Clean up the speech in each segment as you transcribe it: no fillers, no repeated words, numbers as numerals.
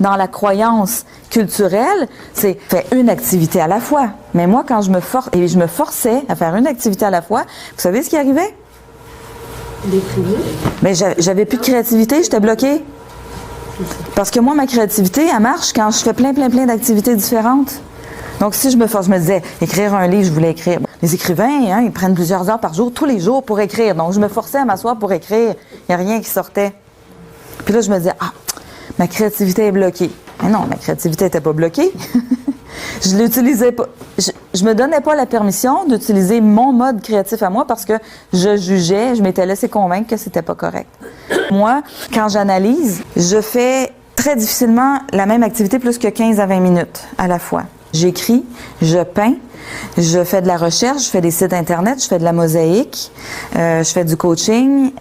Dans la croyance culturelle, c'est fais une activité à la fois. Mais moi, quand je me forçais à faire une activité à la fois, vous savez ce qui arrivait? Mais j'avais plus de créativité, j'étais bloquée. Parce que moi, ma créativité, elle marche quand je fais plein d'activités différentes. Donc, si je me force, je me disais, écrire un livre, je voulais écrire. Les écrivains, hein, ils prennent plusieurs heures par jour, tous les jours, pour écrire. Donc, je me forçais à m'asseoir pour écrire. Il n'y a rien qui sortait. Puis là, je me disais, ma créativité est bloquée. Mais non, ma créativité n'était pas bloquée. Je l'utilisais pas. Je me donnais pas la permission d'utiliser mon mode créatif à moi parce que je jugeais, je m'étais laissé convaincre que c'était pas correct. Moi, quand j'analyse, je fais très difficilement la même activité plus que 15 à 20 minutes à la fois. J'écris, je peins, je fais de la recherche, je fais des sites internet, je fais de la mosaïque, je fais du coaching,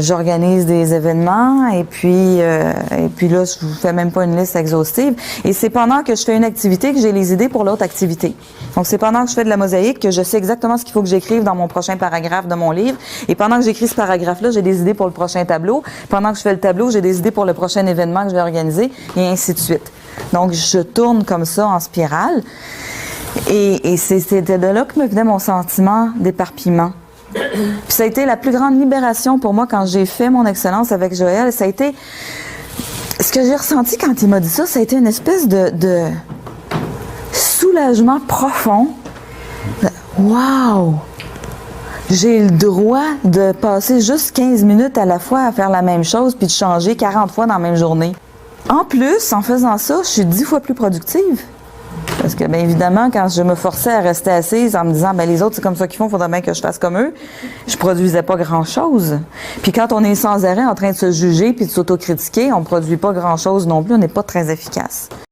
j'organise des événements et puis là, je vous fais même pas une liste exhaustive. Et c'est pendant que je fais une activité que j'ai les idées pour l'autre activité. Donc c'est pendant que je fais de la mosaïque que je sais exactement ce qu'il faut que j'écrive dans mon prochain paragraphe de mon livre. Et pendant que j'écris ce paragraphe-là, j'ai des idées pour le prochain tableau. Pendant que je fais le tableau, j'ai des idées pour le prochain événement que je vais organiser et ainsi de suite. Donc je tourne comme ça en spirale. Et c'était de là que me venait mon sentiment d'éparpillement. Puis ça a été la plus grande libération pour moi quand j'ai fait mon excellence avec Joël. Ça a été... Ce que j'ai ressenti quand il m'a dit ça, ça a été une espèce de soulagement profond. Wow! J'ai le droit de passer juste 15 minutes à la fois à faire la même chose puis de changer 40 fois dans la même journée. En plus, en faisant ça, je suis 10 fois plus productive. Parce que, bien évidemment, quand je me forçais à rester assise en me disant, ben les autres, c'est comme ça qu'ils font, il faudrait bien que je fasse comme eux, je produisais pas grand-chose. Puis quand on est sans arrêt en train de se juger puis de s'autocritiquer, on produit pas grand-chose non plus, on n'est pas très efficace.